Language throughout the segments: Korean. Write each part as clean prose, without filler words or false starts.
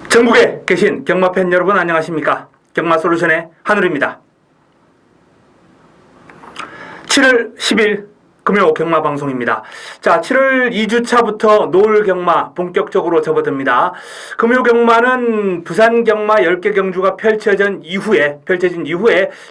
전국에 계신 경마팬 여러분 안녕하십니까? 경마솔루션의 한울입니다. 7월 10일 금요 경마방송입니다. 자, 7월 2주차부터 노을 경마 본격적으로 접어듭니다. 금요 경마는 부산 경마 10개 경주가 펼쳐진 이후에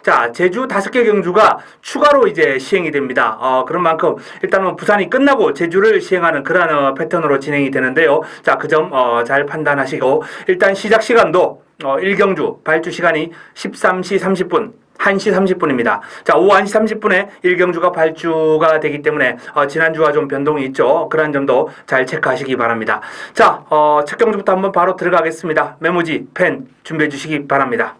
자, 제주 5개 경주가 추가로 이제 시행이 됩니다. 그런 만큼 일단은 부산이 끝나고 제주를 시행하는 그런 패턴으로 진행이 되는데요. 자, 그 점 잘 판단하시고 일단 시작 시간도 1경주 발주 시간이 13시 30분 1시 30분입니다. 자, 오후 1시 30분에 1경주가 발주가 되기 때문에 지난주와 좀 변동이 있죠. 그런 점도 잘 체크하시기 바랍니다. 자, 첫 경주부터 한번 바로 들어가겠습니다. 메모지, 펜 준비해 주시기 바랍니다.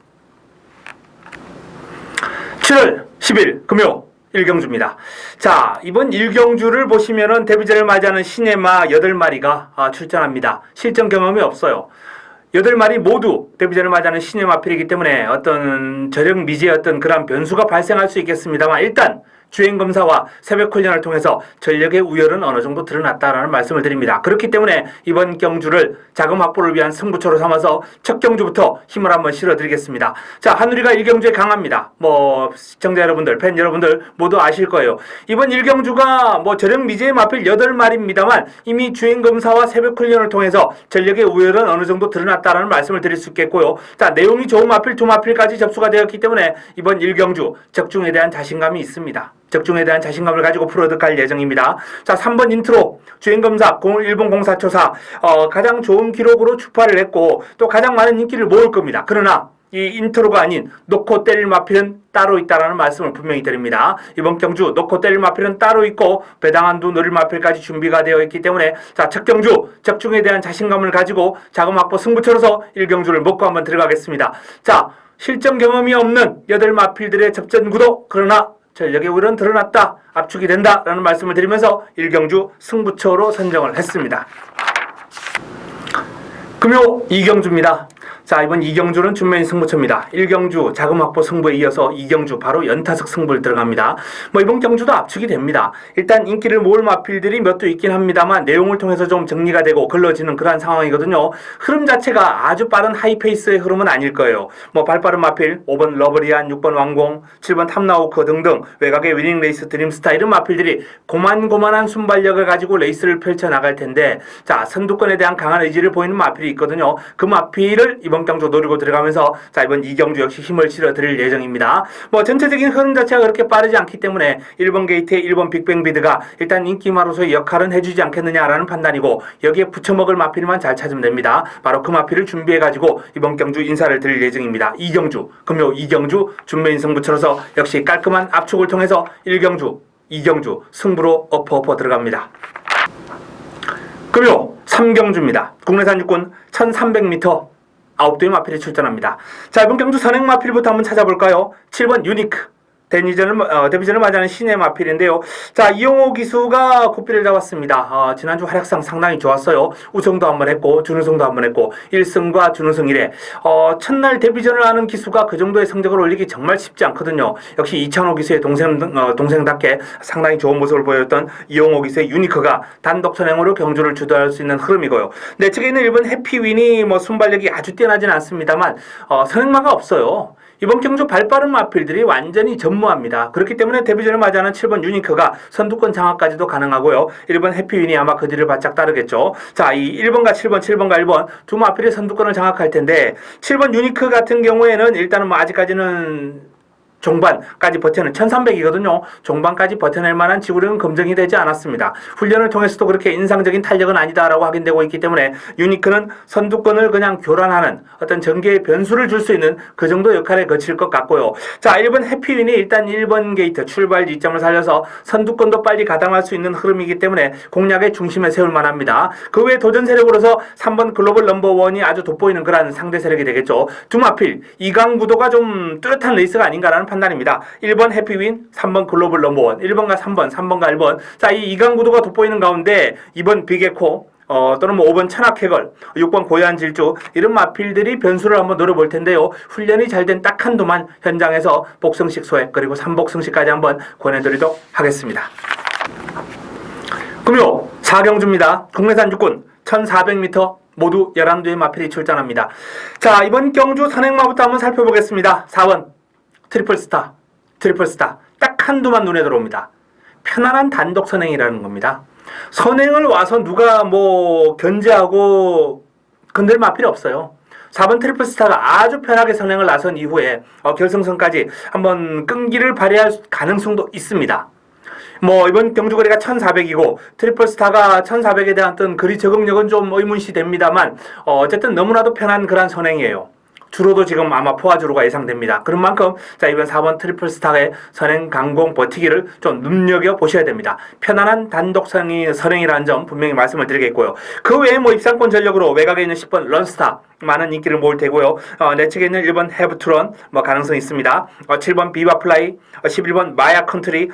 7월 10일 금요 1경주입니다. 자, 이번 1경주를 보시면은 데뷔전을 맞이하는 시네마 8마리가 출전합니다. 실전 경험이 없어요. 8마리 모두 데뷔전을 맞이하는 신의 마필이기 때문에 어떤 저력 미지의 어떤 그런 변수가 발생할 수 있겠습니다만 일단 주행검사와 새벽 훈련을 통해서 전력의 우열은 어느 정도 드러났다라는 말씀을 드립니다. 그렇기 때문에 이번 경주를 자금 확보를 위한 승부처로 삼아서 첫 경주부터 힘을 한번 실어드리겠습니다. 자, 한우리가 1경주에 강합니다. 시청자 여러분들, 팬 여러분들 모두 아실 거예요. 이번 1경주가 저력 미지의 마필 8마리입니다만 이미 주행검사와 새벽 훈련을 통해서 전력의 우열은 어느 정도 드러났다라는 말씀을 드릴 수 있겠고요. 자, 내용이 좋은 마필 2마필까지 접수가 되었기 때문에 이번 1경주 적중에 대한 자신감이 있습니다. 적중에 대한 자신감을 가지고 풀어갈 예정입니다. 자, 3번 인트로 주행검사 011044초사 가장 좋은 기록으로 출발을 했고 또 가장 많은 인기를 모을 겁니다. 그러나 이 인트로가 아닌 놓고 때릴 마필은 따로 있다라는 말씀을 분명히 드립니다. 이번 경주 놓고 때릴 마필은 따로 있고 배당한 두 노릴 마필까지 준비가 되어 있기 때문에 자, 첫 경주 적중에 대한 자신감을 가지고 자금 확보 승부처로서 1경주를 먹고 한번 들어가겠습니다. 자, 실전 경험이 없는 8마필들의 접전 구도 그러나 전력의 우열은 드러났다, 압축이 된다라는 말씀을 드리면서 1경주 승부처로 선정을 했습니다. 금요 2경주입니다. 자, 이번 2경주는 준메인 승부처입니다. 1경주 자금 확보 승부에 이어서 2경주 바로 연타석 승부를 들어갑니다. 이번 경주도 압축이 됩니다. 일단 인기를 모을 마필들이 몇 도 있긴 합니다만 내용을 통해서 좀 정리가 되고 걸러지는 그러한 상황이거든요. 흐름 자체가 아주 빠른 하이페이스의 흐름은 아닐 거예요. 발빠른 마필 5번 러버리안, 6번 왕공, 7번 탐나우커 등등 외곽의 위닝 레이스 드림스타 이런 마필들이 고만고만한 순발력을 가지고 레이스를 펼쳐나갈 텐데 자, 선두권에 대한 강한 의지를 보이는 마필이 있거든요. 그 마필을 이번 경주 노리고 들어가면서 자, 이번 2경주 역시 힘을 실어 드릴 예정입니다. 전체적인 흐름 자체가 그렇게 빠르지 않기 때문에 1번 게이트의 1번 빅뱅비드가 일단 인기마로서의 역할은 해주지 않겠느냐라는 판단이고 여기에 붙여먹을 마필만 잘 찾으면 됩니다. 바로 그 마필을 준비해가지고 이번 경주 인사를 드릴 예정입니다. 2경주 금요 2경주 준메인 승부처로서 역시 깔끔한 압축을 통해서 1경주 2경주 승부로 엎어 들어갑니다. 금요 3경주입니다. 국내산 육군 1300m 9도의 마필이 출전합니다. 자, 이번 경주 선행 마필부터 한번 찾아볼까요? 7번 유니크 데뷔전을 맞이하는 신의 마필인데요. 자, 이용호 기수가 고삐를 잡았습니다. 지난주 활약상 상당히 좋았어요. 우승도 한번 했고 준우승도 한번 했고 1승과 준우승 1회 첫날 데뷔전을 하는 기수가 그 정도의 성적을 올리기 정말 쉽지 않거든요. 역시 이찬호 기수의 동생답게 상당히 좋은 모습을 보였던 이용호 기수의 유니크가 단독 선행으로 경주를 주도할 수 있는 흐름이고요. 내 측에 있는 일본 해피윈이 순발력이 아주 뛰어나진 않습니다만 선행마가 없어요. 이번 경주 발빠른 마필들이 완전히 전무합니다. 그렇기 때문에 데뷔전을 맞이하는 7번 유니크가 선두권 장악까지도 가능하고요. 1번 해피윈이 아마 그 뒤를 바짝 따르겠죠. 자, 이 1번과 7번, 7번과 1번 두 마필이 선두권을 장악할 텐데 7번 유니크 같은 경우에는 일단은 아직까지는 종반까지 버텨낸 1300이거든요. 종반까지 버텨낼 만한 지구력은 검증이 되지 않았습니다. 훈련을 통해서도 그렇게 인상적인 탄력은 아니다라고 확인되고 있기 때문에 유니크는 선두권을 그냥 교란하는 어떤 전개의 변수를 줄 수 있는 그 정도 역할에 거칠 것 같고요. 자, 1번 해피윈이 일단 1번 게이트 출발 지점을 살려서 선두권도 빨리 가담할 수 있는 흐름이기 때문에 공략의 중심에 세울 만합니다. 그 외에 도전 세력으로서 3번 글로벌 넘버원이 아주 돋보이는 그런 상대 세력이 되겠죠. 두 마필 2강 구도가 좀 뚜렷한 레이스가 아닌가라는 판단입니다. 1번 해피윈, 3번 글로벌 넘버원, 1번과 3번과 1번. 자, 이 2강 구도가 돋보이는 가운데 2번 빅에코, 또는 뭐 5번 천하쾌걸, 6번 고요한질주 이런 마필들이 변수를 한번 노려볼 텐데요. 훈련이 잘 된 딱 한두만 현장에서 복성식 소액 그리고 3복성식까지 한번 권해드리도록 하겠습니다. 금요 4경주입니다. 국내산 육군 1400m 모두 11두의 마필이 출전합니다. 자, 이번 경주 선행마부터 한번 살펴보겠습니다. 4번 트리플스타 딱 한두만 눈에 들어옵니다. 편안한 단독 선행이라는 겁니다. 선행을 와서 누가 뭐 견제하고 건들 마필이 없어요. 4번 트리플스타가 아주 편하게 선행을 나선 이후에 결승선까지 한번 끈기를 발휘할 가능성도 있습니다. 뭐 이번 경주 거리가 1400이고 트리플스타가 1400에 대한 어떤 거리 적응력은 좀 의문시 됩니다만 어쨌든 너무나도 편한 그런 선행이에요. 주로도 지금 아마 포화주로가 예상됩니다. 그런 만큼 자 이번 4번 트리플스타의 선행 강공 버티기를 좀 눈여겨보셔야 됩니다. 편안한 단독 선행이라는 점 분명히 말씀을 드리겠고요. 그 외에 뭐 입상권 전력으로 외곽에 있는 10번 런스타 많은 인기를 모을 테고요. 내 측에 있는 1번 해브투런 뭐 가능성이 있습니다. 7번 비바플라이, 11번 마야 컨트리,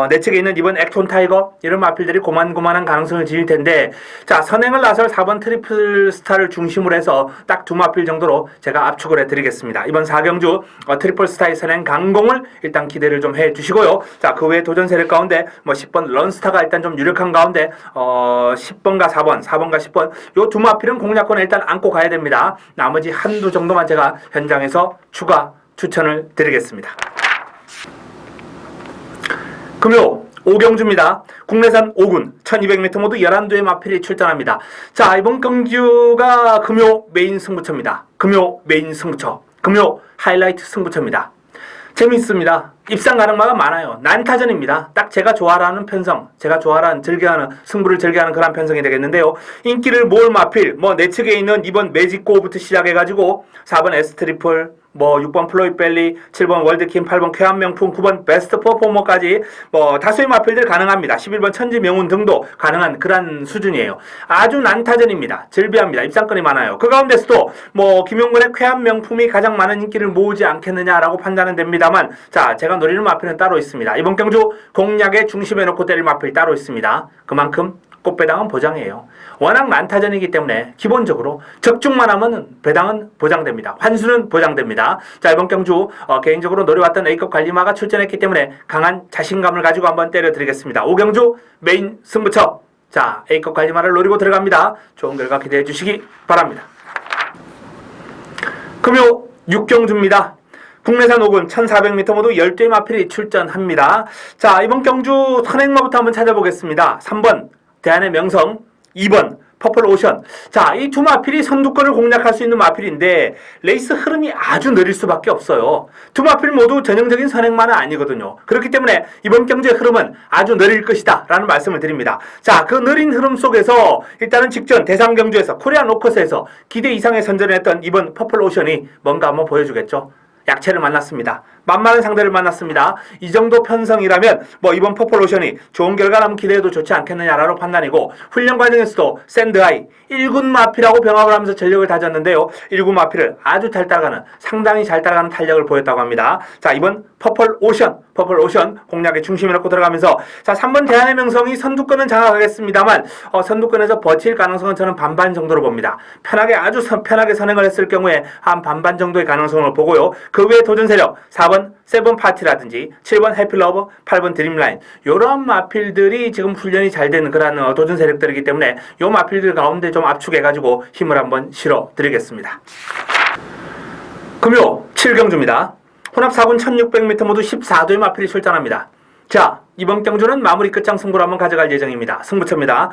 내 측에 있는 2번 액톤 타이거 이런 마필들이 고만고만한 가능성을 지닐 텐데 자 선행을 나설 4번 트리플스타를 중심으로 해서 딱 두 마필 정도로 제가 압축을 해드리겠습니다. 이번 4경주 트리플스타의 선행 강공을 일단 기대를 좀 해주시고요. 자 그 외에 도전 세력 가운데 뭐 10번 런스타가 일단 좀 유력한 가운데 10번과 4번과 10번 요 두 마필은 공략권에 일단 안고 가야 됩니다. 나머지 한두 정도만 제가 현장에서 추가 추천을 드리겠습니다. 금요 5경주입니다. 국내산 5군 1200m 모두 11두의 마필이 출전합니다. 자 이번 경주가 금요 메인 승부처입니다. 금요 메인 승부처, 금요 하이라이트 승부처입니다. 재밌습니다. 입상 가능마가 많아요. 난타전입니다. 딱 제가 좋아하는 편성, 제가 좋아하는 즐겨하는 승부를 즐겨하는 그런 편성이 되겠는데요. 인기를 모을 마필, 뭐 내 측에 있는 2번 매직고부터 시작해가지고 4번 에스트리플, 뭐 6번 플로이 벨리, 7번 월드킴, 8번 쾌한명품, 9번 베스트 퍼포머까지 뭐 다수의 마필들 가능합니다. 11번 천지명운 등도 가능한 그런 수준이에요. 아주 난타전입니다. 즐비합니다. 입상권이 많아요. 그 가운데서도 뭐 김용근의 쾌한명품이 가장 많은 인기를 모으지 않겠느냐라고 판단은 됩니다만 자 제가 노리는 마필은 따로 있습니다. 이번 경주 공략의 중심에 놓고 때릴 마필 따로 있습니다. 그만큼 꽃배당은 보장이에요. 워낙 난타전이기 때문에 기본적으로 적중만 하면 배당은 보장됩니다. 환수는 보장됩니다. 자 이번 경주 개인적으로 노려왔던 A급 관리마가 출전했기 때문에 강한 자신감을 가지고 한번 때려드리겠습니다. 5경주 메인 승부처 자 A급 관리마를 노리고 들어갑니다. 좋은 결과 기대해 주시기 바랍니다. 금요 6경주입니다. 국내산 5군 1400m 모두 12의 마필이 출전합니다. 자 이번 경주 선행마부터 한번 찾아보겠습니다. 3번 대한의 명성, 2번 퍼플 오션. 자, 이 두 마필이 선두권을 공략할 수 있는 마필인데 레이스 흐름이 아주 느릴 수밖에 없어요. 두 마필 모두 전형적인 선행마는 아니거든요. 그렇기 때문에 이번 경주의 흐름은 아주 느릴 것이다 라는 말씀을 드립니다. 자, 그 느린 흐름 속에서 일단은 직전 대상 경주에서 코리안 로커스에서 기대 이상의 선전을 했던 이번 퍼플 오션이 뭔가 한번 보여주겠죠. 약체를 만났습니다. 만만한 상대를 만났습니다. 이 정도 편성이라면 뭐 이번 퍼플 오션이 좋은 결과를 한번 기대해도 좋지 않겠느냐라는 판단이고 훈련 과정에서도 샌드아이 1군 마필하고 병합을 하면서 전력을 다졌는데요. 1군 마필을 아주 잘 따라가는 상당히 잘 따라가는 탄력을 보였다고 합니다. 자 이번 퍼플 오션 공략의 중심에 놓고 들어가면서 자 3번 대한의 명성이 선두권은 장악하겠습니다만 선두권에서 버틸 가능성은 저는 반반 정도로 봅니다. 편하게 아주 편하게 선행을 했을 경우에 한 반반 정도의 가능성을 보고요. 그 외에 도전 세력 4번 세븐 파티라든지 7번 해피러브, 8번 드림라인 이런 마필들이 지금 훈련이 잘 되는 그런 도전 세력들이기 때문에 이 마필들 가운데 좀 압축해가지고 힘을 한번 실어 드리겠습니다. 금요 7경주입니다. 혼합 4군 1600m 모두 14도의 마필이 출전합니다. 자 이번 경주는 마무리 끝장 승부로 한번 가져갈 예정입니다. 승부처입니다.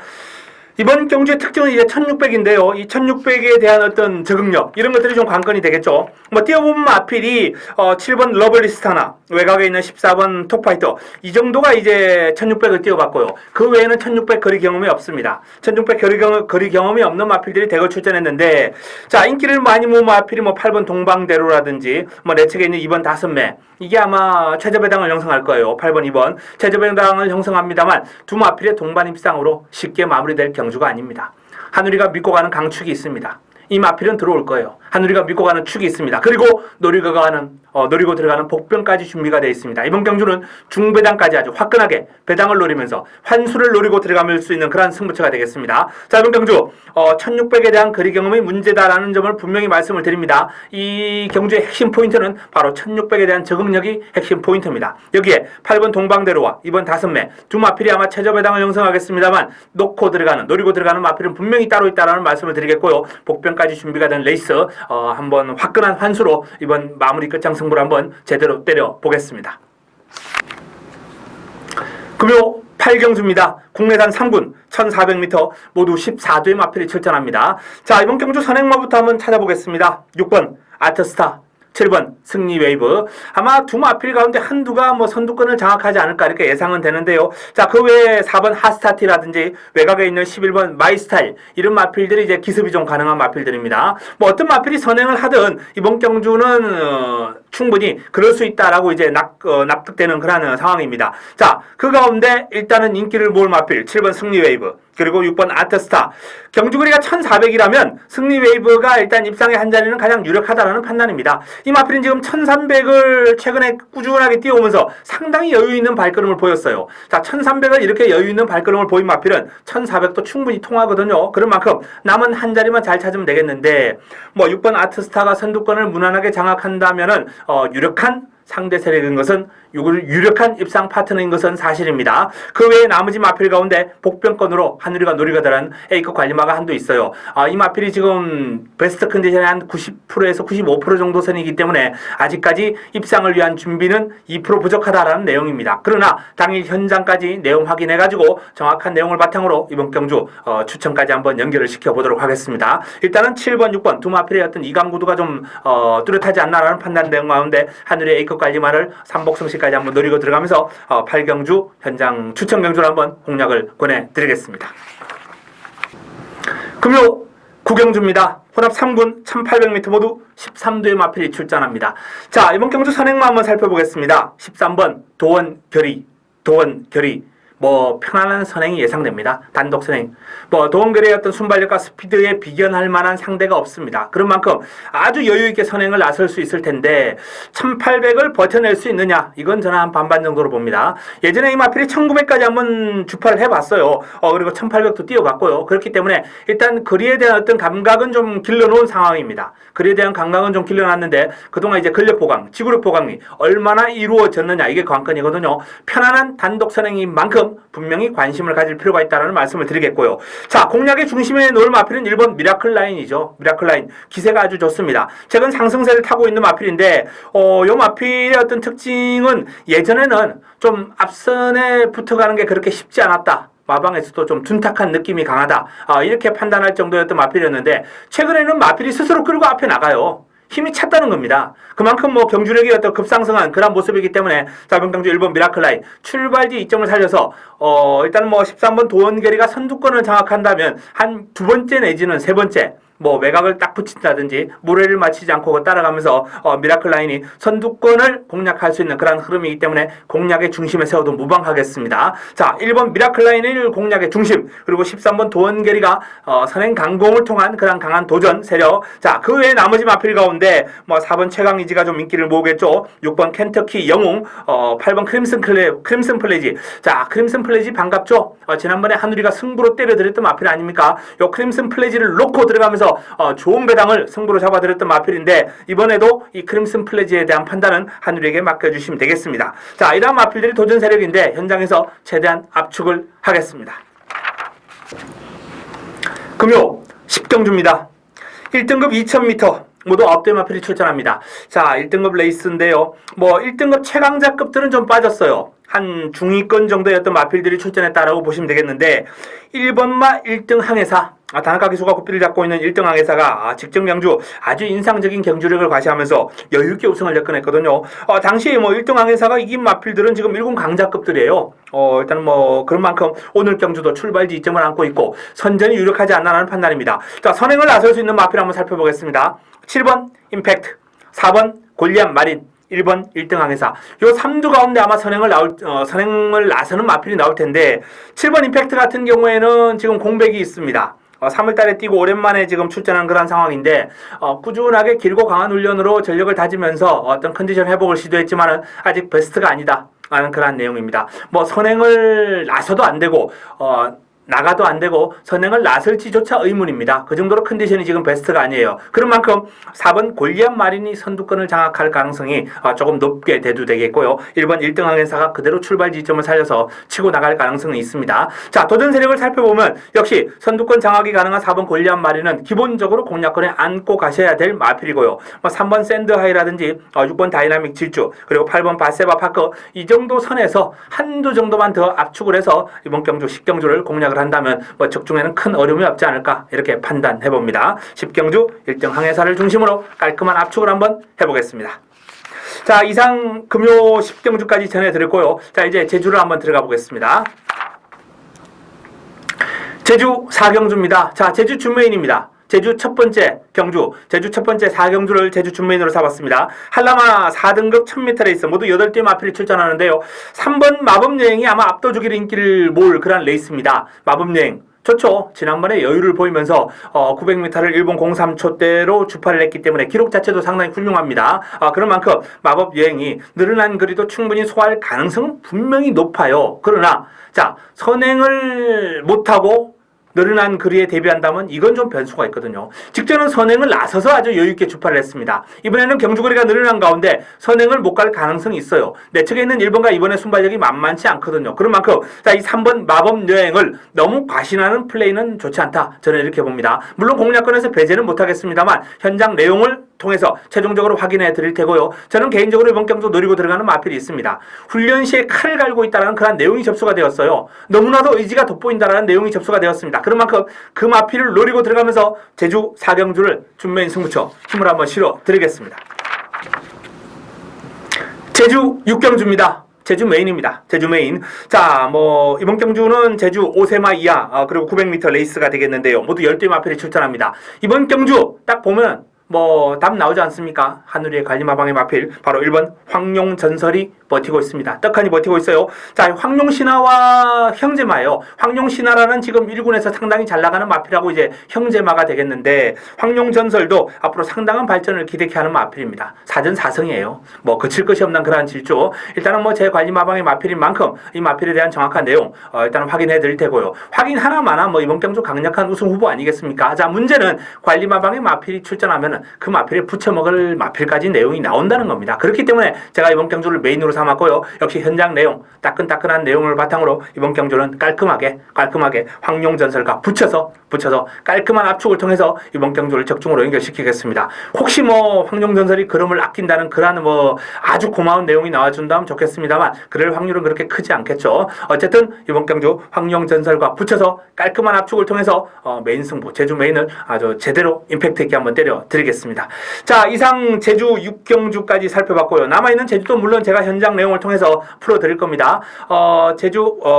이번 경주의 특징은 이제 1600인데요. 이 1600에 대한 어떤 적응력 이런 것들이 좀 관건이 되겠죠. 뭐 뛰어보면 마필이 7번 러블리스타나 외곽에 있는 14번 톡파이터 이 정도가 이제 1600을 뛰어봤고요. 그 외에는 1600 거리 경험이 없습니다. 1600 거리 경험이 없는 마필들이 대거 출전했는데 자 인기를 많이 모은 마필이 뭐 8번 동방대로라든지 뭐 내 측에 있는 2번 다섯매 이게 아마 최저배당을 형성할 거예요. 8번 2번 최저배당을 형성합니다만 두 마필의 동반 입상으로 쉽게 마무리될 경주가 아닙니다. 하누리가 믿고 가는 강축이 있습니다. 이 마필은 들어올 거예요. 한우리가 믿고 가는 축이 있습니다. 그리고 노리고 들어가는 복병까지 준비가 되어 있습니다. 이번 경주는 중배당까지 아주 화끈하게 배당을 노리면서 환수를 노리고 들어갈 수 있는 그러한 승부처가 되겠습니다. 자, 이번 경주 1600에 대한 거리 경험이 문제다라는 점을 분명히 말씀을 드립니다. 이 경주의 핵심 포인트는 바로 1600에 대한 적응력이 핵심 포인트입니다. 여기에 8번 동방대로와 이번 5매 두 마필이 아마 최저 배당을 형성하겠습니다만 노리고 들어가는 마필은 분명히 따로 있다라는 말씀을 드리겠고요. 복병까지 준비가 된 레이스 한번 화끈한 환수로 이번 마무리 끝장 승부를 한번 제대로 때려보겠습니다. 금요 8경주입니다. 국내산 3군 1400m 모두 14두의 마필이 출전합니다. 자, 이번 경주 선행마부터 한번 찾아보겠습니다. 6번 아트스타, 7번 승리웨이브. 아마 두 마필 가운데 한두가 선두권을 장악하지 않을까 이렇게 예상은 되는데요. 자, 그 외에 4번 하스타티라든지 외곽에 있는 11번 마이스타일 이런 마필들이 이제 기습이 좀 가능한 마필들입니다. 어떤 마필이 선행을 하든 이번 경주는 충분히 그럴 수 있다라고 이제 납득되는 그런 상황입니다. 자, 그 가운데 일단은 인기를 모을 마필 7번 승리웨이브 그리고 6번 아트스타. 경주거리가 1400이라면 승리웨이브가 일단 입상의 한 자리는 가장 유력하다라는 판단입니다. 이 마필은 지금 1300을 최근에 꾸준하게 뛰어오면서 상당히 여유 있는 발걸음을 보였어요. 자, 1300을 이렇게 여유 있는 발걸음을 보인 마필은 1400도 충분히 통하거든요. 그런 만큼 남은 한 자리만 잘 찾으면 되겠는데 6번 아트스타가 선두권을 무난하게 장악한다면은 유력한 상대 세력인 것은 유력한 입상 파트너인 것은 사실입니다. 그 외에 나머지 마필 가운데 복병권으로 한우리가 노리가 들은 A급 관리마가 한도 있어요. 이 마필이 지금 베스트 컨디션의 한 90%에서 95% 정도 선이기 때문에 아직까지 입상을 위한 준비는 2% 부족하다라는 내용입니다. 그러나 당일 현장까지 내용 확인해가지고 정확한 내용을 바탕으로 이번 경주 추천까지 한번 연결을 시켜보도록 하겠습니다. 일단은 7번, 6번 두 마필의 어떤 이강구도가 좀 뚜렷하지 않나라는 판단 내용 가운데 한우리의 A급 관리마를 삼복승시까지 한번 노리고 들어가면서 8경주 현장 추천 경주를 한번 공략을 권해드리겠습니다. 금요 9경주입니다. 혼합 3군 1800m 모두 13두의 마필이 출전합니다. 자, 이번 경주 선행만 한번 살펴보겠습니다. 13번 도원결의 편안한 선행이 예상됩니다. 단독 선행. 도원결의 어떤 순발력과 스피드에 비견할 만한 상대가 없습니다. 그런 만큼 아주 여유있게 선행을 나설 수 있을 텐데 1800을 버텨낼 수 있느냐? 이건 저는 한 반반 정도로 봅니다. 예전에 이 마필이 1900까지 한번 주파를 해봤어요. 그리고 1800도 뛰어봤고요. 그렇기 때문에 일단 거리에 대한 어떤 감각은 좀 길러놓은 상황입니다. 거리에 대한 감각은 좀 길러놨는데 그동안 이제 근력 보강, 지구력 보강이 얼마나 이루어졌느냐 이게 관건이거든요. 편안한 단독 선행인 만큼 분명히 관심을 가질 필요가 있다는 말씀을 드리겠고요. 자, 공략의 중심에 놓을 마필은 1번 미라클 라인이죠. 미라클 라인. 기세가 아주 좋습니다. 최근 상승세를 타고 있는 마필인데 이 마필의 어떤 특징은 예전에는 좀 앞선에 붙어가는 게 그렇게 쉽지 않았다. 마방에서도 좀 둔탁한 느낌이 강하다. 이렇게 판단할 정도였던 마필이었는데 최근에는 마필이 스스로 끌고 앞에 나가요. 힘이 찼다는 겁니다. 그만큼 경주력이 어떤 급상승한 그런 모습이기 때문에 자, 이번 경주 1번 미라클 라인 출발지 이점을 살려서 일단 13번 도원결의가 선두권을 장악한다면 한 두 번째 내지는 세 번째 외곽을 딱 붙인다든지 무례를 맞추지 않고 따라가면서 미라클 라인이 선두권을 공략할 수 있는 그런 흐름이기 때문에 공략의 중심에 세워도 무방하겠습니다. 자, 1번 미라클 라인을 공략의 중심 그리고 13번 도원결의가 선행 강공을 통한 그런 강한 도전 세력. 자, 그 외에 나머지 마필 가운데 4번 최강이지가 좀 인기를 모으겠죠. 6번 켄터키 영웅, 8번 크림슨 플래지. 자, 크림슨 플래지 반갑죠. 지난번에 한우리가 승부로 때려드렸던 마필 아닙니까? 요 크림슨 플래지를 놓고 들어가면서 좋은 배당을 승부로 잡아드렸던 마필인데 이번에도 이 크림슨 플래지에 대한 판단은 한우리에게 맡겨주시면 되겠습니다. 자, 이러한 마필들이 도전 세력인데 현장에서 최대한 압축을 하겠습니다. 금요 10경주입니다. 1등급 2000m 모두 9대 마필이 출전합니다. 자, 1등급 레이스인데요. 1등급 최강자급들은 좀 빠졌어요. 한 중위권 정도의 어떤 마필들이 출전했다라고 보시면 되겠는데 1번마 1등 항해사 다나카 기수가 고삐를 잡고 있는 1등 항해사가 직전 경주 아주 인상적인 경주력을 과시하면서 여유있게 우승을 접근했거든요. 당시 1등 항해사가 이긴 마필들은 지금 1군 강자급들이에요. 일단 그런 만큼 오늘 경주도 출발지 이점을 안고 있고 선전이 유력하지 않나라는 판단입니다. 자, 선행을 나설 수 있는 마필 한번 살펴보겠습니다. 7번 임팩트, 4번 골리앗 마린, 1번 1등 항해사. 요 3두 가운데 아마 선행을 나서는 마필이 나올 텐데 7번 임팩트 같은 경우에는 지금 공백이 있습니다. 3월 달에 뛰고 오랜만에 지금 출전한 그런 상황인데 꾸준하게 길고 강한 훈련으로 전력을 다지면서 어떤 컨디션 회복을 시도했지만은 아직 베스트가 아니다 하는 그런 내용입니다. 뭐 선행을 나서도 안 되고 나가도 안 되고 선행을 나설지조차 의문입니다. 그 정도로 컨디션이 지금 베스트가 아니에요. 그런 만큼 4번 골리앗 마린이 선두권을 장악할 가능성이 조금 높게 대두되겠고요. 1번 1등 항해사가 그대로 출발 지점을 살려서 치고 나갈 가능성이 있습니다. 자, 도전 세력을 살펴보면 역시 선두권 장악이 가능한 4번 골리앗 마린은 기본적으로 공략권에 안고 가셔야 될 마필이고요. 3번 샌드하이라든지 6번 다이나믹 질주 그리고 8번 바세바 파크 이 정도 선에서 한두 정도만 더 압축을 해서 이번 경주 10경주를 공략을 한다면 적중에는 큰 어려움이 없지 않을까 이렇게 판단해 봅니다. 10경주 1등 항해사를 중심으로 깔끔한 압축을 한번 해보겠습니다. 자, 이상 금요 10경주까지 전해드렸고요. 자, 이제 제주를 한번 들어가 보겠습니다. 제주 4경주입니다. 자, 제주 준메인입니다. 제주 첫 번째 경주, 제주 첫 번째 4경주를 제주 준메인으로 잡았습니다. 한라마 4등급 1000m 레이스 모두 8대 마필이 출전하는데요. 3번 마법여행이 아마 압도적인 인기를 모을 그런 레이스입니다. 마법여행 좋죠. 지난번에 여유를 보이면서 900m를 일본 03초대로 주파를 했기 때문에 기록 자체도 상당히 훌륭합니다. 그런 만큼 마법여행이 늘어난 거리도 충분히 소화할 가능성은 분명히 높아요. 그러나 자, 선행을 못하고 늘어난 거리에 대비한다면 이건 좀 변수가 있거든요. 직전은 선행을 나서서 아주 여유있게 주파를 했습니다. 이번에는 경주거리가 늘어난 가운데 선행을 못 갈 가능성이 있어요. 내측에 있는 1번과 2번의 순발력이 만만치 않거든요. 그런 만큼 자, 이 3번 마법여행을 너무 과신하는 플레이는 좋지 않다. 저는 이렇게 봅니다. 물론 공략권에서 배제는 못하겠습니다만 현장 내용을 통해서 최종적으로 확인해 드릴 테고요. 저는 개인적으로 이번 경주 노리고 들어가는 마필이 있습니다. 훈련 시에 칼을 갈고 있다는 그런 내용이 접수가 되었어요. 너무나도 의지가 돋보인다는 내용이 접수가 되었습니다. 그런 만큼 그 마필을 노리고 들어가면서 제주 4경주를 준메인 승부처 힘을 한번 실어 드리겠습니다. 제주 6경주입니다. 제주 메인입니다. 제주 메인. 자, 이번 경주는 제주 5세마 이하 그리고 900m 레이스가 되겠는데요. 모두 10대 마필이 출전합니다. 이번 경주 딱 보면 답 나오지 않습니까? 하늘의 관리마방의 마필 바로 1번 황룡전설이 버티고 있습니다. 떡하니 버티고 있어요. 자, 황룡신화와 형제마예요. 황룡신화라는 지금 1군에서 상당히 잘 나가는 마필하고 이제 형제마가 되겠는데 황룡전설도 앞으로 상당한 발전을 기대케 하는 마필입니다. 4전 4승이에요. 그칠 것이 없는 그러한 질주. 일단은 제 관리마방의 마필인 만큼 이 마필에 대한 정확한 내용 일단 확인해 드릴 테고요. 확인 하나마나 이번 경주 강력한 우승 후보 아니겠습니까? 자, 문제는 관리마방의 마필이 출전하면 그 마필에 붙여먹을 마필까지 내용이 나온다는 겁니다. 그렇기 때문에 제가 이번 경주를 메인으로 삼았고요. 역시 현장 내용, 따끈따끈한 내용을 바탕으로 이번 경주는 깔끔하게 황룡전설과 붙여서 깔끔한 압축을 통해서 이번 경주를 적중으로 연결시키겠습니다. 혹시 황룡전설이 걸음을 아낀다는 그런 아주 고마운 내용이 나와준다면 좋겠습니다만 그럴 확률은 그렇게 크지 않겠죠. 어쨌든 이번 경주 황룡전설과 붙여서 깔끔한 압축을 통해서 메인 승부, 제주 메인을 아주 제대로 임팩트 있게 한번 때려 드리겠습니다. 자, 이상 제주 6경주까지 살펴봤고요. 남아있는 제주도 물론 제가 현장 내용을 통해서 풀어드릴 겁니다.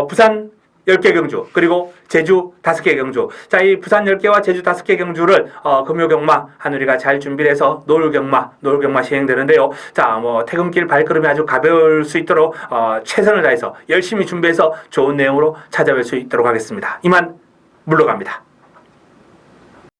부산 10개 경주 그리고 제주 5개 경주. 자, 이 부산 10개와 제주 5개 경주를 금요 경마 하늘이가 잘 준비를 해서 노을 경마 시행되는데요. 자, 퇴근길 발걸음이 아주 가벼울 수 있도록 최선을 다해서 열심히 준비해서 좋은 내용으로 찾아뵐 수 있도록 하겠습니다. 이만 물러갑니다.